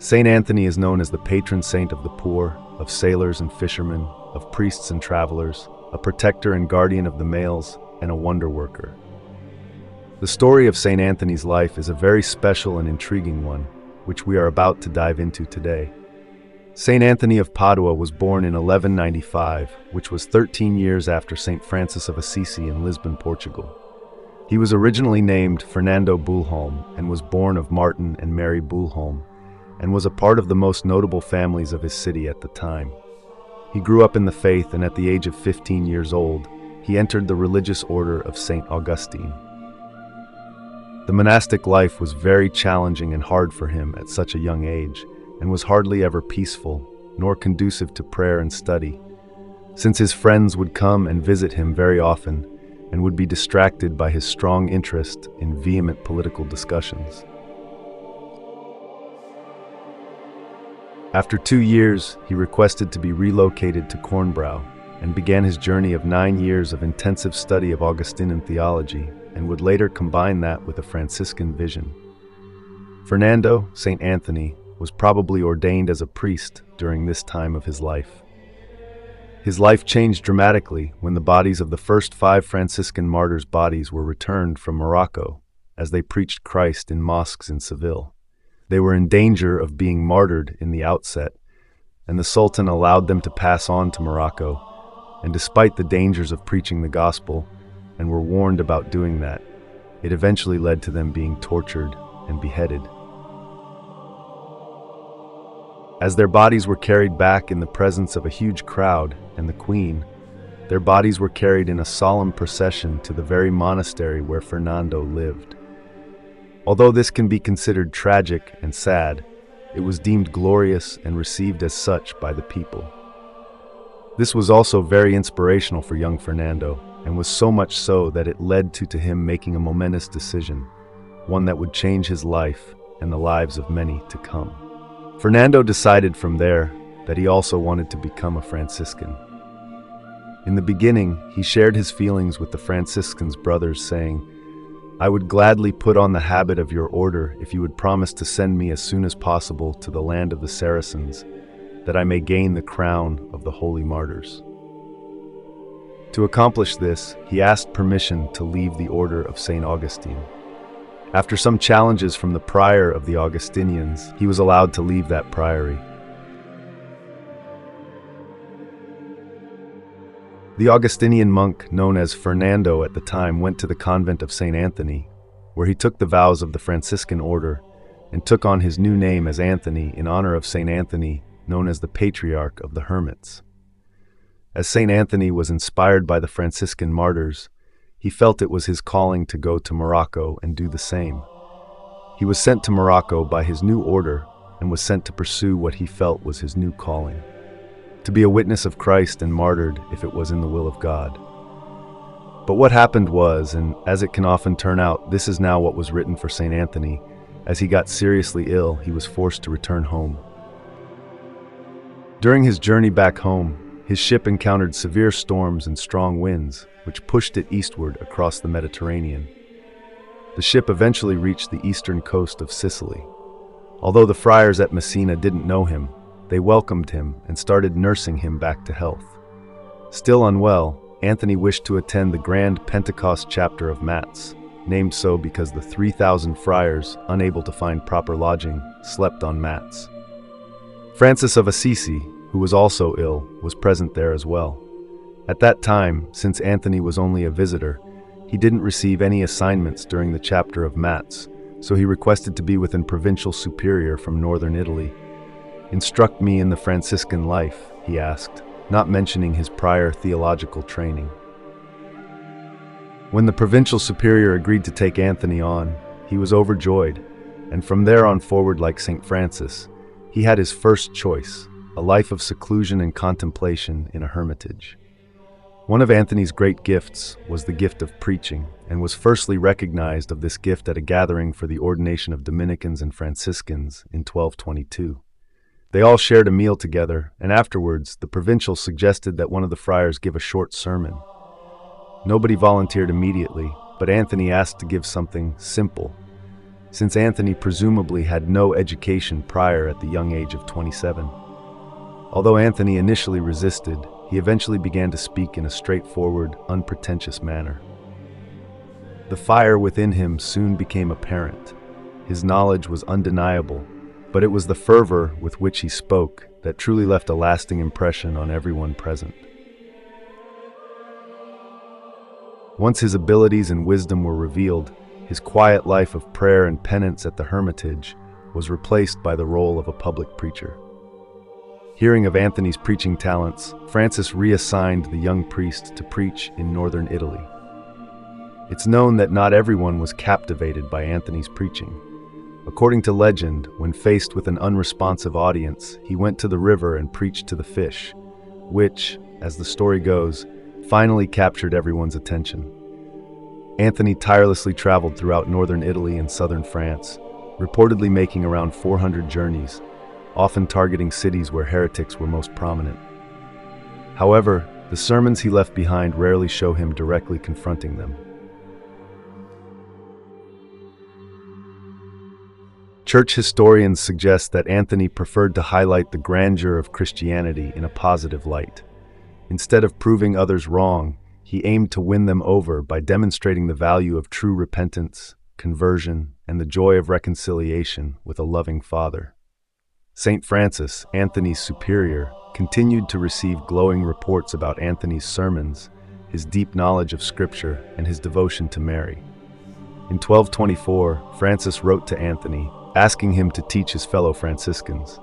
Saint Anthony is known as the patron saint of the poor, of sailors and fishermen, of priests and travelers, a protector and guardian of the males, and a wonder worker. The story of Saint Anthony's life is a very special and intriguing one, which we are about to dive into today. Saint Anthony of Padua was born in 1195, which was 13 years after Saint Francis of Assisi in Lisbon, Portugal. He was originally named Fernando Bulholm and was born of Martin and Mary Bulholm, and was a part of the most notable families of his city at the time. He grew up in the faith, and at the age of 15 years old, he entered the religious order of Saint Augustine. The monastic life was very challenging and hard for him at such a young age, and was hardly ever peaceful, nor conducive to prayer and study, since his friends would come and visit him very often, and would be distracted by his strong interest in vehement political discussions. After 2 years, he requested to be relocated to Kornbrau, and began his journey of 9 years of intensive study of Augustinian theology, and would later combine that with a Franciscan vision. Fernando, Saint Anthony, was probably ordained as a priest during this time of his life. His life changed dramatically when the bodies of the first 5 Franciscan martyrs' bodies were returned from Morocco as they preached Christ in mosques in Seville. They were in danger of being martyred in the outset, and the Sultan allowed them to pass on to Morocco, and despite the dangers of preaching the gospel, and were warned about doing that, it eventually led to them being tortured and beheaded. As their bodies were carried back in the presence of a huge crowd and the Queen, their bodies were carried in a solemn procession to the very monastery where Fernando lived. Although this can be considered tragic and sad, it was deemed glorious and received as such by the people. This was also very inspirational for young Fernando, and was so much so that it led to him making a momentous decision, one that would change his life and the lives of many to come. Fernando decided from there that he also wanted to become a Franciscan. In the beginning, he shared his feelings with the Franciscans' brothers, saying, "I would gladly put on the habit of your order if you would promise to send me as soon as possible to the land of the Saracens, that I may gain the crown of the holy martyrs." To accomplish this, he asked permission to leave the order of St. Augustine. After some challenges from the prior of the Augustinians, he was allowed to leave that priory. The Augustinian monk known as Fernando at the time went to the convent of St. Anthony, where he took the vows of the Franciscan order and took on his new name as Anthony in honor of St. Anthony, known as the Patriarch of the Hermits. As St. Anthony was inspired by the Franciscan martyrs, he felt it was his calling to go to Morocco and do the same. He was sent to Morocco by his new order and was sent to pursue what he felt was his new calling, to be a witness of Christ and martyred if it was in the will of God. But what happened was, and as it can often turn out, this is now what was written for St. Anthony, as he got seriously ill, he was forced to return home. During his journey back home, his ship encountered severe storms and strong winds, which pushed it eastward across the Mediterranean. The ship eventually reached the eastern coast of Sicily. Although the friars at Messina didn't know him, they welcomed him and started nursing him back to health. Still unwell, Anthony wished to attend the Grand Pentecost chapter of Mats, named so because the 3,000 friars, unable to find proper lodging, slept on mats. Francis of Assisi, who was also ill, was present there as well. At that time, since Anthony was only a visitor, he didn't receive any assignments during the chapter of Mats, so he requested to be with a provincial superior from northern Italy. "Instruct me in the Franciscan life," he asked, not mentioning his prior theological training. When the provincial superior agreed to take Anthony on, he was overjoyed, and from there on forward, like St. Francis, he had his first choice, a life of seclusion and contemplation in a hermitage. One of Anthony's great gifts was the gift of preaching, and was firstly recognized of this gift at a gathering for the ordination of Dominicans and Franciscans in 1222. They all shared a meal together, and afterwards the provincial suggested that one of the friars give a short sermon. Nobody volunteered immediately, but Anthony asked to give something simple. since Anthony presumably had no education prior at the young age of 27. Although Anthony initially resisted, he eventually began to speak in a straightforward, unpretentious manner. The fire within him soon became apparent. His knowledge was undeniable, but it was the fervor with which he spoke that truly left a lasting impression on everyone present. Once his abilities and wisdom were revealed, his quiet life of prayer and penance at the hermitage was replaced by the role of a public preacher. Hearing of Anthony's preaching talents, Francis reassigned the young priest to preach in northern Italy. It's known that not everyone was captivated by Anthony's preaching. According to legend, when faced with an unresponsive audience, he went to the river and preached to the fish, which, as the story goes, finally captured everyone's attention. Anthony tirelessly traveled throughout northern Italy and southern France, reportedly making around 400 journeys, often targeting cities where heretics were most prominent. However, the sermons he left behind rarely show him directly confronting them. Church historians suggest that Anthony preferred to highlight the grandeur of Christianity in a positive light. Instead of proving others wrong, he aimed to win them over by demonstrating the value of true repentance, conversion, and the joy of reconciliation with a loving Father. Saint Francis, Anthony's superior, continued to receive glowing reports about Anthony's sermons, his deep knowledge of Scripture, and his devotion to Mary. In 1224, Francis wrote to Anthony, asking him to teach his fellow Franciscans.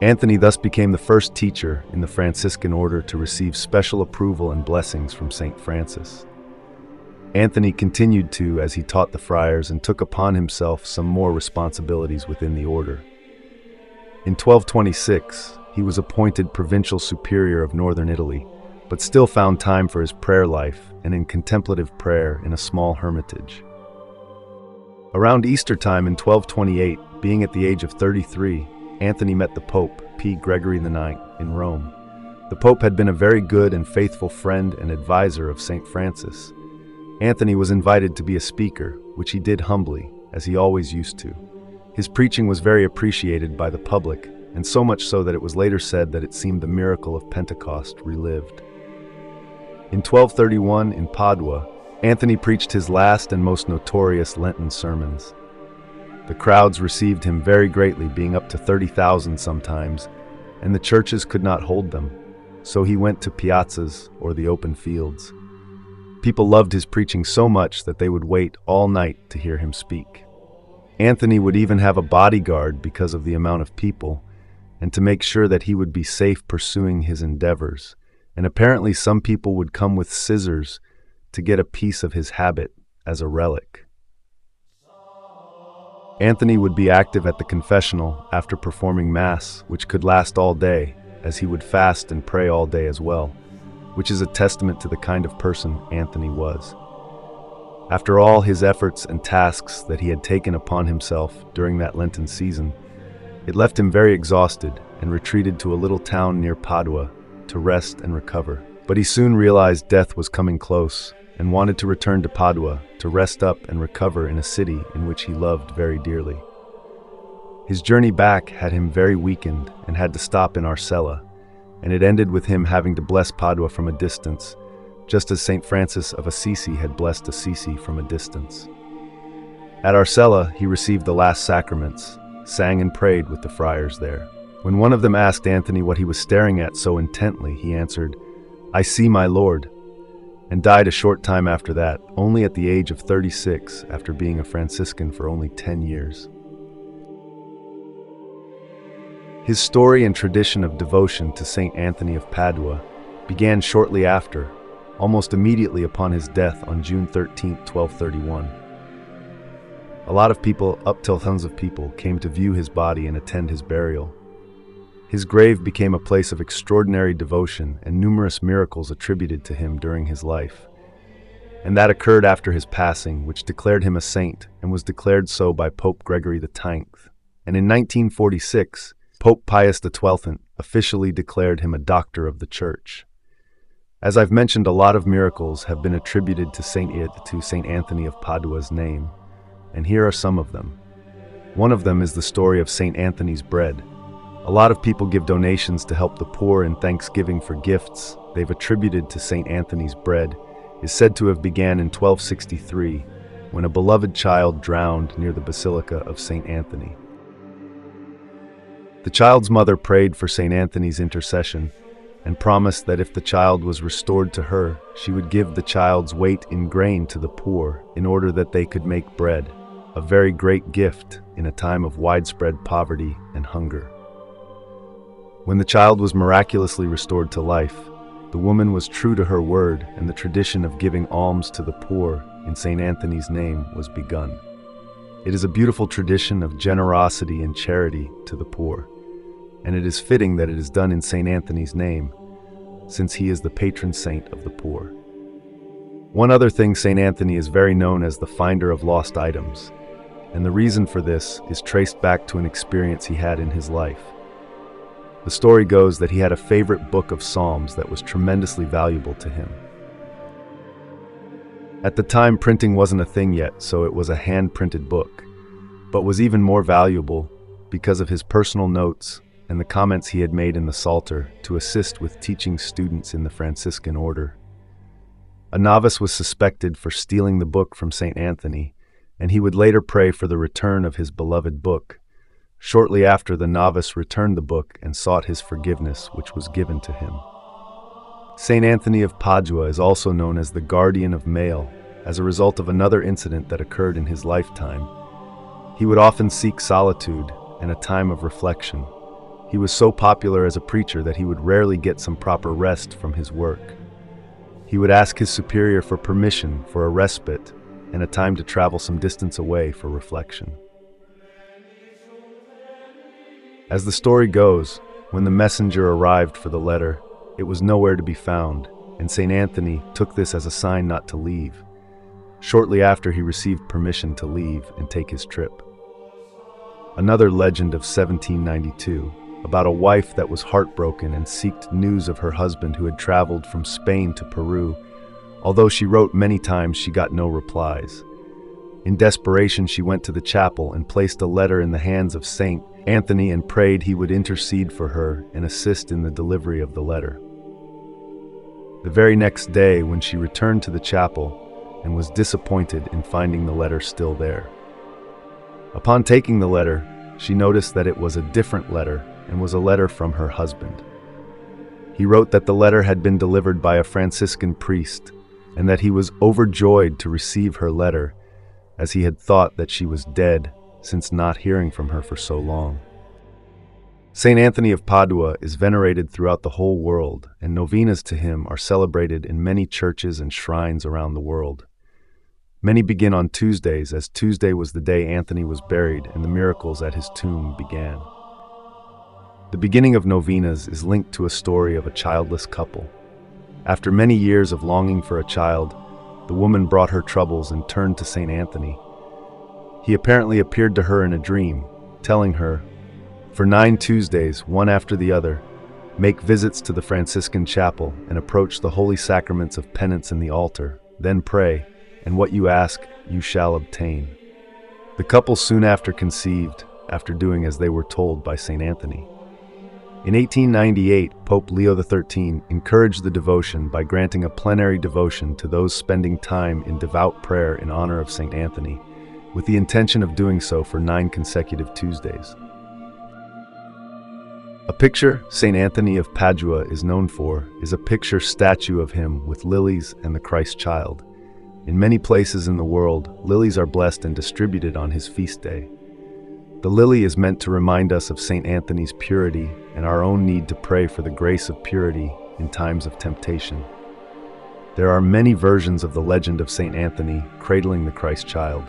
Anthony thus became the first teacher in the Franciscan order to receive special approval and blessings from Saint Francis. Anthony continued to, as he taught the friars, and took upon himself some more responsibilities within the order. In 1226, he was appointed provincial superior of northern Italy, but still found time for his prayer life and in contemplative prayer in a small hermitage. Around Easter time in 1228, being at the age of 33, Anthony met the Pope, P. Gregory IX, in Rome. The Pope had been a very good and faithful friend and advisor of Saint Francis. Anthony was invited to be a speaker, which he did humbly, as he always used to. His preaching was very appreciated by the public, and so much so that it was later said that it seemed the miracle of Pentecost relived. In 1231, in Padua, Anthony preached his last and most notorious Lenten sermons. The crowds received him very greatly, being up to 30,000 sometimes, and the churches could not hold them, so he went to piazzas or the open fields. People loved his preaching so much that they would wait all night to hear him speak. Anthony would even have a bodyguard because of the amount of people, and to make sure that he would be safe pursuing his endeavors, and apparently some people would come with scissors to get a piece of his habit as a relic. Anthony would be active at the confessional after performing Mass, which could last all day, as he would fast and pray all day as well, which is a testament to the kind of person Anthony was. After all his efforts and tasks that he had taken upon himself during that Lenten season, it left him very exhausted and retreated to a little town near Padua to rest and recover. But he soon realized death was coming close and wanted to return to Padua to rest up and recover in a city in which he loved very dearly. His journey back had him very weakened and had to stop in Arcella, and it ended with him having to bless Padua from a distance, just as St. Francis of Assisi had blessed Assisi from a distance. At Arcella, he received the last sacraments, sang and prayed with the friars there. When one of them asked Anthony what he was staring at so intently, he answered, "I see my Lord," and died a short time after that, only at the age of 36, after being a Franciscan for only 10 years. His story and tradition of devotion to Saint Anthony of Padua began shortly after, almost immediately upon his death on June 13, 1231. A lot of people, up till tons of people, came to view his body and attend his burial. His grave became a place of extraordinary devotion and numerous miracles attributed to him during his life. And that occurred after his passing, which declared him a saint and was declared so by Pope Gregory X. And in 1946, Pope Pius XII officially declared him a doctor of the Church. As I've mentioned, a lot of miracles have been attributed to Saint Anthony of Padua's name, and here are some of them. One of them is the story of St. Anthony's bread. A lot of people give donations to help the poor in thanksgiving for gifts they've attributed to St. Anthony's bread is said to have began in 1263, when a beloved child drowned near the Basilica of St. Anthony. The child's mother prayed for St. Anthony's intercession and promised that if the child was restored to her, she would give the child's weight in grain to the poor in order that they could make bread, a very great gift in a time of widespread poverty and hunger. When the child was miraculously restored to life, the woman was true to her word, and the tradition of giving alms to the poor in St. Anthony's name was begun. It is a beautiful tradition of generosity and charity to the poor, and it is fitting that it is done in St. Anthony's name, since he is the patron saint of the poor. One other thing, St. Anthony is very known as the finder of lost items, and the reason for this is traced back to an experience he had in his life. The story goes that he had a favorite book of Psalms that was tremendously valuable to him. At the time, printing wasn't a thing yet, so it was a hand-printed book, but was even more valuable because of his personal notes and the comments he had made in the Psalter to assist with teaching students in the Franciscan order. A novice was suspected for stealing the book from St. Anthony, and he would later pray for the return of his beloved book. Shortly after, the novice returned the book and sought his forgiveness, which was given to him. St. Anthony of Padua is also known as the guardian of mail, as a result of another incident that occurred in his lifetime. He would often seek solitude and a time of reflection. He was so popular as a preacher that he would rarely get some proper rest from his work. He would ask his superior for permission for a respite and a time to travel some distance away for reflection. As the story goes, when the messenger arrived for the letter, it was nowhere to be found, and St. Anthony took this as a sign not to leave. Shortly after, he received permission to leave and take his trip. Another legend of 1792, about a wife that was heartbroken and sought news of her husband who had traveled from Spain to Peru. Although she wrote many times, she got no replies. In desperation, she went to the chapel and placed a letter in the hands of St. Anthony and prayed he would intercede for her and assist in the delivery of the letter. The very next day, when she returned to the chapel and was disappointed in finding the letter still there. Upon taking the letter, she noticed that it was a different letter and was a letter from her husband. He wrote that the letter had been delivered by a Franciscan priest and that he was overjoyed to receive her letter, as he had thought that she was dead since not hearing from her for so long. St. Anthony of Padua is venerated throughout the whole world, and novenas to him are celebrated in many churches and shrines around the world. Many begin on Tuesdays, as Tuesday was the day Anthony was buried and the miracles at his tomb began. The beginning of novenas is linked to a story of a childless couple. After many years of longing for a child, the woman brought her troubles and turned to St. Anthony. He apparently appeared to her in a dream, telling her, "For 9 Tuesdays, one after the other, make visits to the Franciscan chapel and approach the holy sacraments of penance in the altar, then pray, and what you ask you shall obtain." The couple soon after conceived, after doing as they were told by St. Anthony. In 1898, Pope Leo XIII encouraged the devotion by granting a plenary devotion to those spending time in devout prayer in honor of St. Anthony, with the intention of doing so for 9 consecutive Tuesdays. A picture St. Anthony of Padua is known for is a picture statue of him with lilies and the Christ child. In many places in the world, lilies are blessed and distributed on his feast day. The lily is meant to remind us of St. Anthony's purity and our own need to pray for the grace of purity in times of temptation. There are many versions of the legend of St. Anthony cradling the Christ child.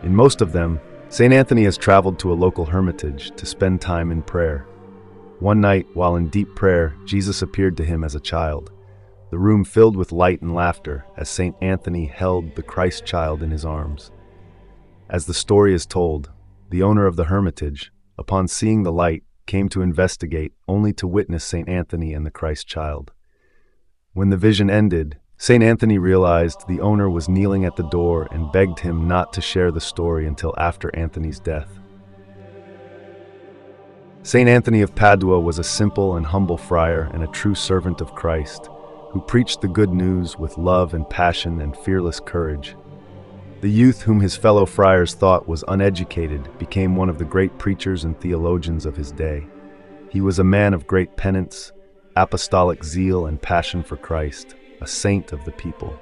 In most of them, St. Anthony has traveled to a local hermitage to spend time in prayer. One night, while in deep prayer, Jesus appeared to him as a child. The room filled with light and laughter as St. Anthony held the Christ child in his arms. As the story is told, the owner of the hermitage, upon seeing the light, came to investigate, only to witness St. Anthony and the Christ child. When the vision ended, Saint Anthony realized the owner was kneeling at the door and begged him not to share the story until after Anthony's death. Saint Anthony of Padua was a simple and humble friar and a true servant of Christ, who preached the good news with love and passion and fearless courage. The youth whom his fellow friars thought was uneducated became one of the great preachers and theologians of his day. He was a man of great penance, apostolic zeal and passion for Christ, a saint of the people.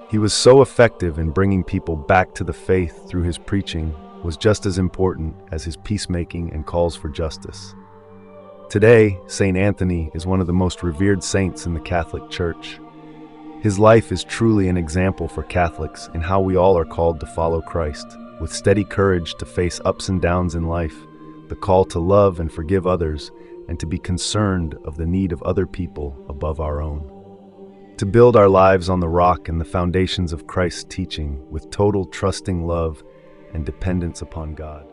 He was so effective in bringing people back to the faith through his preaching was just as important as his peacemaking and calls for justice. Today, Saint Anthony is one of the most revered saints in the Catholic Church. His life is truly an example for Catholics in how we all are called to follow Christ, with steady courage to face ups and downs in life, the call to love and forgive others, and to be concerned of the need of other people above our own. To build our lives on the rock and the foundations of Christ's teaching with total trusting love and dependence upon God.